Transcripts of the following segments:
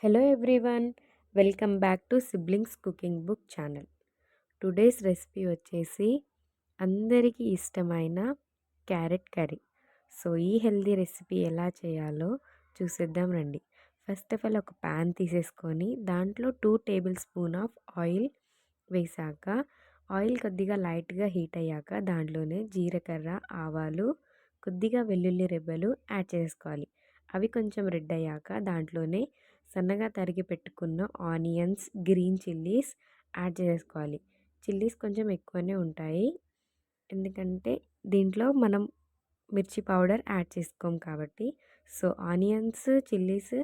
Hello everyone, welcome back to Siblings Cooking Book channel. Today's recipe వచ్చేసి అందరికీ ఇష్టమైన carrot curry. So ఈ healthy recipe ఎలా చేయాలో చూసేద్దాం రండి. ఫస్ట్ ఆఫ్ ఆల్ ఒక ప్యాన్ తీసేసుకొని దాంట్లో 2 టేబుల్ స్పూన్ ఆఫ్ ఆయిల్ వేసాక ఆయిల్ కొద్దిగా లైట్గా హీట్ అయ్యాక దాంట్లోనే జీలకర్ర, ఆవాలు, కొద్దిగా వెల్లుల్లి రెబ్బలు యాడ్ చేసుకోవాలి. అవి కొంచెం రెడ్ అయ్యాక దాంట్లోనే సన్నగా తరిగి పెట్టుకున్న ఆనియన్స్, గ్రీన్ చిల్లీస్ యాడ్ చేసుకోవాలి. చిల్లీస్ కొంచెం ఎక్కువనే ఉంటాయి, ఎందుకంటే దీంట్లో మనం మిర్చి పౌడర్ యాడ్ చేసుకోం కాబట్టి. సో ఆనియన్స్, చిల్లీస్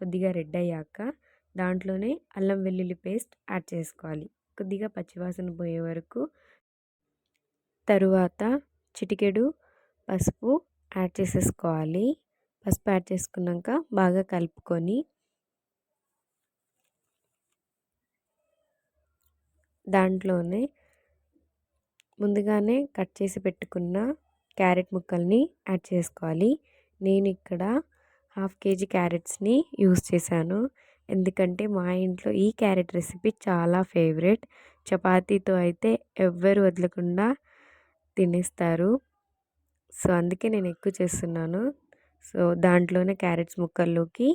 కొద్దిగా రెడ్ అయ్యాక దాంట్లోనే అల్లం వెల్లుల్లి పేస్ట్ యాడ్ చేసుకోవాలి. కొద్దిగా పచ్చివాసన పోయే వరకు, తరువాత చిటికెడు పసుపు యాడ్ చేసేసుకోవాలి. పసుపు యాడ్ చేసుకున్నాక బాగా కలుపుకొని దాంట్లోనే ముందుగానే కట్ చేసి పెట్టుకున్న క్యారెట్ ముక్కల్ని యాడ్ చేసుకోవాలి. నేను ఇక్కడ 1/2 kg క్యారెట్స్ని యూస్ చేశాను, ఎందుకంటే మా ఇంట్లో ఈ క్యారెట్ రెసిపీ చాలా ఫేవరెట్. చపాతీతో అయితే ఎవ్వరు వదలకుండా తినేస్తారు. సో అందుకే నేను ఎక్కువ చేస్తున్నాను. సో దాంట్లోనే క్యారెట్స్ ముక్కల్లోకి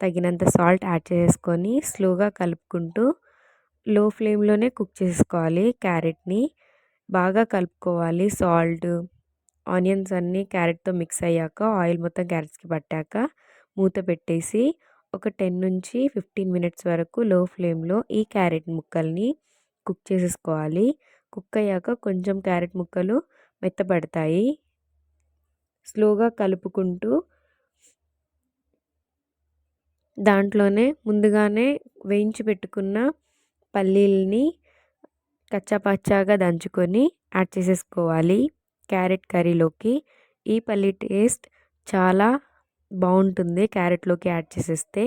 తగినంత సాల్ట్ యాడ్ చేసుకొని స్లోగా కలుపుకుంటూ లో ఫ్లేమ్లోనే కుక్ చేసుకోవాలి. క్యారెట్ని బాగా కలుపుకోవాలి. సాల్ట్, ఆనియన్స్ అన్నీ క్యారెట్తో మిక్స్ అయ్యాక ఆయిల్ మొత్తం క్యారెట్స్కి పట్టాక మూత పెట్టేసి ఒక 10 నుంచి 15 మినిట్స్ వరకు లో ఫ్లేమ్లో ఈ క్యారెట్ ముక్కల్ని కుక్ చేసేసుకోవాలి. కుక్ అయ్యాక కొంచెం క్యారెట్ ముక్కలు మెత్తపడతాయి. స్లోగా కలుపుకుంటూ దాంట్లోనే ముందుగానే వేయించి పెట్టుకున్న పల్లీల్ని కచ్చాపచ్చాగా దంచుకొని యాడ్ చేసేసుకోవాలి క్యారెట్ కర్రీలోకి. ఈ పల్లీ టేస్ట్ చాలా బాగుంటుంది క్యారెట్లోకి యాడ్ చేసేస్తే.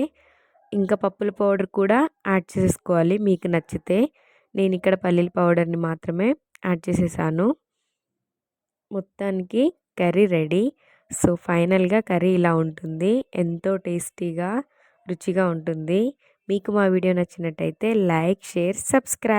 ఇంకా పప్పుల పౌడర్ కూడా యాడ్ చేసేసుకోవాలి మీకు నచ్చితే. నేను ఇక్కడ పల్లీల పౌడర్ని మాత్రమే యాడ్ చేసేసాను. మొత్తానికి కర్రీ రెడీ. సో ఫైనల్గా కర్రీ ఇలా ఉంటుంది, ఎంతో టేస్టీగా రుచిగా ఉంటుంది. మీకు మా వీడియో నచ్చినట్టయితే లైక్, షేర్, సబ్స్క్రైబ్.